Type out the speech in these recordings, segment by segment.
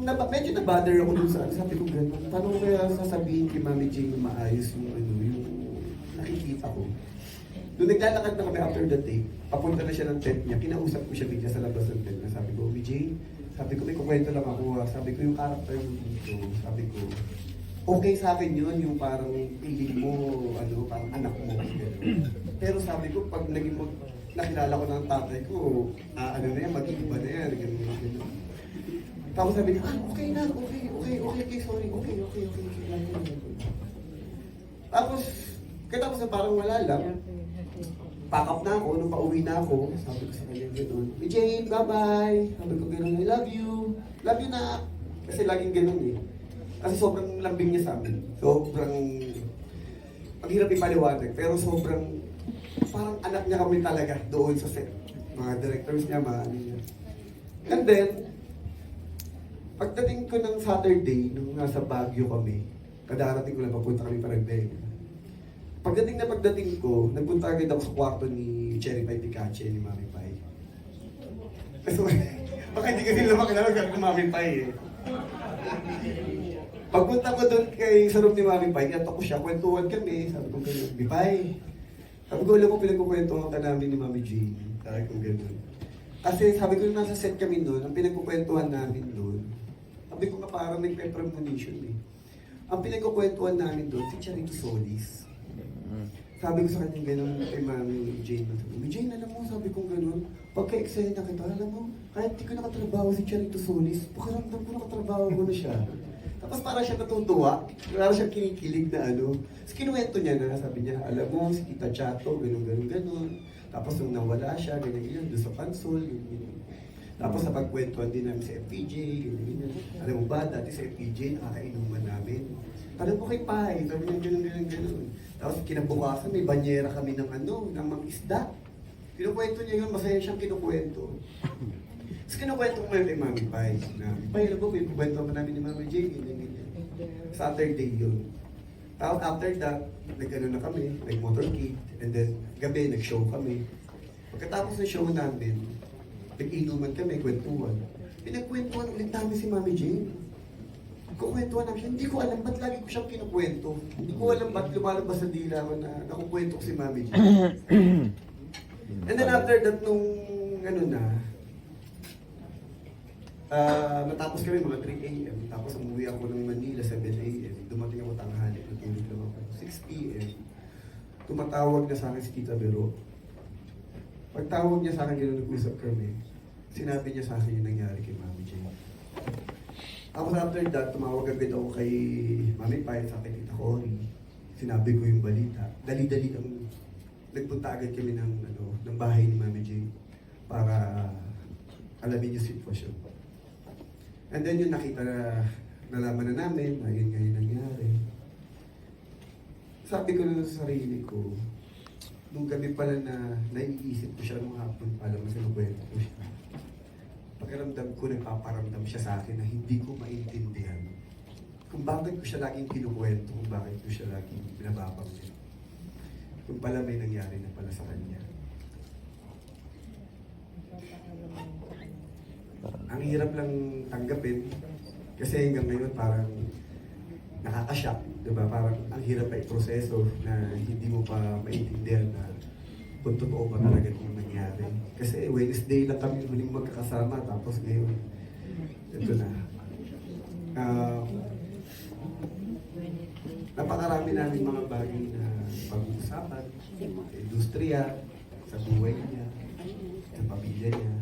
medyo na-bother ako dun sa ano, sabi ko gano'n. Paano ko kaya sasabihin kay Mami Jane na maayos yung ano, yung nakikita ko. Nung naglalakad na kami after the take, papunta na siya ng tent niya, kinausap ko siya bigla sa labas ng tent na sabi ko, Mami Jane, sabi ko, may kukwento lang ako ha. Sabi ko, yung character mo dito, sabi ko, okay sa akin yun, yung parang feeling mo, ano, parang anak mo. Gano'n. Pero sabi ko, pag naging nakilala ko ng tatay ko, ano na yan, mag-iiba na yan, gano'n. Tapos sabi niya, okay na, okay, sorry, okay. Tapos, katapos na parang wala lang, pack up na ako, nung pauwi na ako, sabi ko sa kanya gano'n, Jane, bye-bye. Sabi ko gano'n, I love you na. Kasi laging gano'n eh. Kasi sobrang lambing niya sa amin. Sobrang, ang hirap ipaliwanag, pero sobrang, parang anak niya kami talaga doon sa set. Mga directors niya, mga ano niya. And then, pagdating ko ng Saturday, nung nasa Baguio kami, kadarating ko lang, papunta kami Paragbenga. Pagdating ko, nagpunta agad ako sa kwarto ni Cherry Pie Picache, ni Mami Pie. Kasi baka hindi ka nila makilala kung Mami Pie eh. Pagpunta ko doon sa room ni Mami Pie, kaya ko siya, kwentuhan kami, sabi ko gano'n, Mami Pie. Sabi ko, alam mo, pinagkukwentuhan ka namin ni Mami Jane. Sabi ko gano'n. Kasi sabi ko, nasa set kami doon, ang pinagkukwentuhan namin doon, sabi ko nga parang may premonition eh. Ang pinagkukwentuhan namin doon, si Charito Solis. Sabi ko sa kanya gano'n kay Mami Jane. Mami Jane, alam mo, sabi ko gano'n, pagka-excel na kita, alam mo, kahit di ko nakatrabaho si Charito Solis, pakiramdam ko nakatrabaho ko na siya. Tapos parang siya natutuwa, parang siya kinikilig na ano. Tapos kinuwento niya na, sabi niya, alam mo, si Tita Chato, gano'n. Tapos nung nawala siya, ganyan, doon sa pansol, ganyan. Tapos sa pagkwentuhan din namin sa FPJ, ganyan. Alam mo ba, dati sa FPJ, nakakainuman namin. Alam mo kay Pai, sabi niya, gano'n. Tapos kinabukasan, may banyera kami ng ano, ng mga isda. Kinukwento niya yun, masaya siyang kinukwento. Tapos kinukwento ko ngayon kay Mami Pai, na, Pai, alam mo, may kukwento mo namin ni Mami Jane, ganyan. Saturday yun. Tapos after that, nag-ano na kami, nag-motorcade, and then gabi, nag-show kami. Pagkatapos ng show namin, nag-inuman kami, kwentuhan. Pinagkwentuhan ulit namin si Mami Jane. Kukwentuhan namin siya, hindi ko alam ba't lagi ko siyang kinukwento. Hindi ko alam ba't lumalabas sa dila ko na nakukwento ko si Mami Jane. And then after that, nung ano na, natapos kami mga 3 a.m. Tapos umuwi ako ng Manila, 7 a.m. Dumating ako tanghali, natulog lang ako. 6 p.m. Tumatawag na sa akin si Tita Vero. Pagtawag niya sa akin, gano'n nag-usap kami. Sinabi niya sa akin yung nangyari kay Mami Jane. Tapos after that, tumawag agad ako kay Mami Pai, sa akin Tita Cory. Sinabi ko yung balita. Dali-dali ang nagpunta agad kami ng bahay ni Mami Jane para alamin yung sitwasyon. And then yung nakita na nalaman na namin na yun ngayon nangyari. Sabi ko na sa sarili ko, nung gabi pala na naiisip ko siya nung hapon pala, mas nakwento ko siya. Pakiramdam ko, nagpaparamdam siya sa akin na hindi ko maintindihan kung bakit ko siya laging kinukwento, kung bakit ko siya laging binababanggit. Kung pala may nangyari na pala sa kanya. Ang hirap lang tanggapin kasi hanggang ngayon parang nakakashock, diba? Parang ang hirap ay proseso na hindi mo pa maintindihan na kung totoo ba talaga yung nangyari. Kasi Wednesday lang kami huling magkakasama tapos ngayon, ito na. Napakarami namin mga bagay na pag-uusapan sa industriya, sa buhay niya, sa pamilya niya.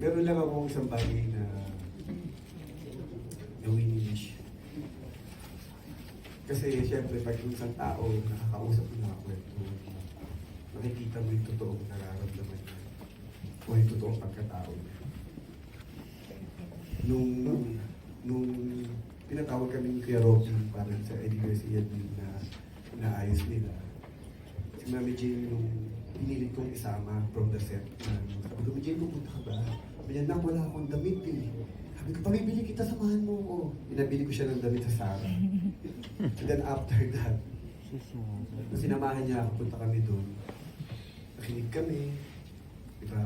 Meron lang akong isang bagay na wini-wish. Kasi siyempre, pag yung isang tao nakakausap mo nakakwento, makikita mo yung totoong nararamdaman niya o yung totoong pagkatao niya. Nung pinatawag kami ni Kuya Robin para sa anniversary na naayos nila, si Mami Jane nung pinilit kong isama from the set. Sabi ko, Mami Jane, pupunta ka ba? Sabi niya, nak, wala akong damit eh. Sabi ko, pabibili kita, samahan mo ko. Pinabili ko siya ng damit sa Sara. And then after that, nung sinamahan niya, punta kami doon. Nakinig kami. Diba?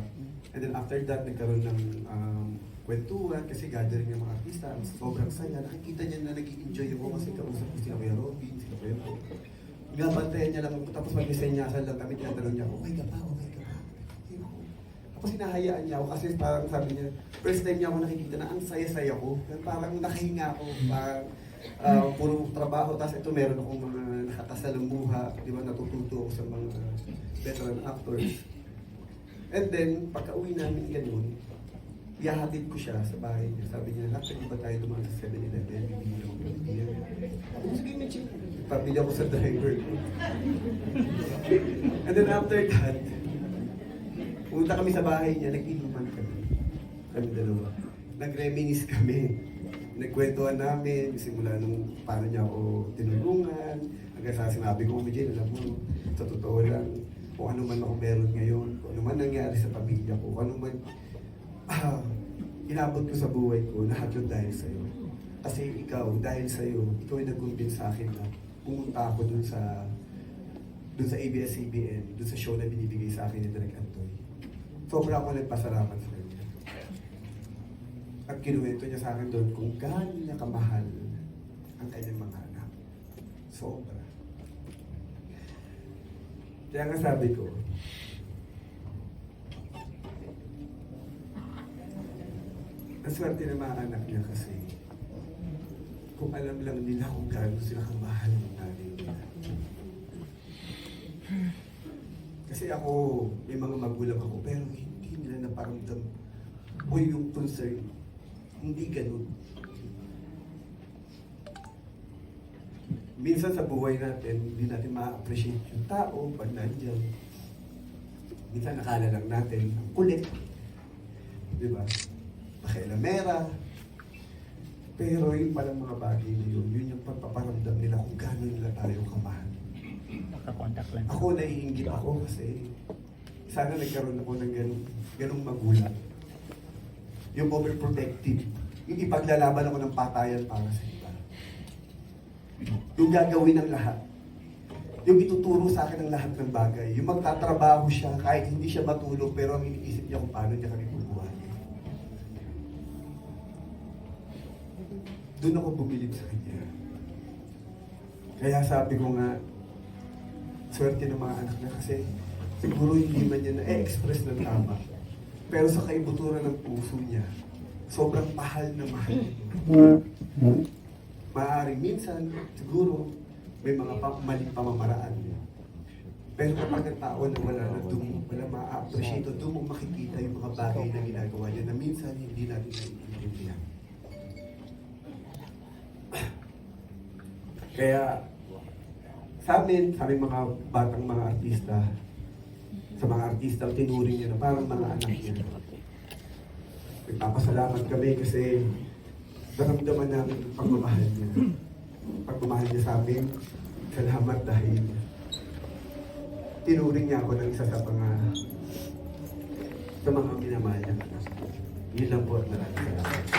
And then after that, nagkaroon ng kwentuhan kasi gathering ng mga artista. Sobrang saya. Nakikita niya na nag-enjoy ako kasi kausap ko sila Kuya Robin, sila Kuya Bo. Gabantayan niya lang ako. Tapos mag-isenyasan lang kami. Tinatanong niya ako, okay ka pa, okay ka pa. Tapos hinahayaan niya ako kasi parang sabi niya, first time niya ako nakikita na ang saya-saya ko. Parang nakahinga ako. Parang puro trabaho. Tapos ito meron akong mga nakakasalumuha. Di ba, natututo ako sa mga veteran actors. And then, pagka-uwi namin ganun, ihahatid ko siya sa bahay niya. Sabi niya, lapit ba tayo dumaan sa 7-Eleven? Bibili ako ng beer. Sige, Mitchie. Pabili ako sa driver ko. And then after that, pumunta kami sa bahay niya, nag-inuman kami. Kami dalawa. Nag-reminisce kami. Nagkwentuhan namin, simula nung paano niya ako tinulungan. Hanggang sa sinabi ko, Mijay, alam mo, sa totoo lang, kung ano man ako meron ngayon, kung ano man nangyari sa pamilya ko, kung ano man inabot ko sa buhay ko, lahat yun dahil sa'yo. Kasi ikaw, dahil sa'yo, ikaw ay nag-convince sa akin na pumunta ako dun sa ABS-CBN, dun sa show na binibigay sa akin ni Direk Antoy. Sobra ako nagpasalamat sa kanya. At kinuwento niya sa akin doon kung gaano niya kamahal ang kanyang mga anak. Sobra. Kaya nga sabi ko, ang swerte ng mga anak niya kasi kung alam lang nila kung gaano sila kamahal ng nanay nila. Kasi ako, may mga magulang ako, pero hindi nila naparamdam o yung concern. Hindi ganun. Minsan sa buhay natin, hindi natin ma-appreciate yung tao pag nandiyan. Minsan nakala lang natin, ang kulit. Di ba? Pakialamera. Pero yung palang mga bagay na yun yung pagpaparamdam nila kung gano'n nila tayo kamahal. Nakakontak lang. Ako, naiingit ako kasi sana nagkaroon ako ng ganung magulang. Yung overprotective. Yung ipaglalaban ako ng patayan para sa iba. Yung gagawin ng lahat. Yung ituturo sa akin ng lahat ng bagay. Yung magtatrabaho siya kahit hindi siya matulog pero ang iniisip niya kung paano niya kami bubuhayin. Doon ako bumilib sa kanya. Kaya sabi ko nga, swerte ng mga anak na kasi siguro hindi man niya na-express ng tama. Pero sa kaibuturan ng puso niya, sobrang mahal na mahal niya. Maaaring minsan, siguro, may mga maling pamamaraan niya. Pero kapag ang tao na wala ma-appreciate o doon mo makikita yung mga bagay na ginagawa niya na minsan hindi natin naiintindihan. Kaya, sa amin mga batang mga artista, sa mga artista, tinuring niya na parang mga anak niya. Nagpapasalamat kami kasi naramdaman namin yung pagmamahal niya. Pagmamahal niya sa amin, salamat dahil tinuring niya ako ng isa sa mga minamahal niya. Yun lang po, maraming salamat.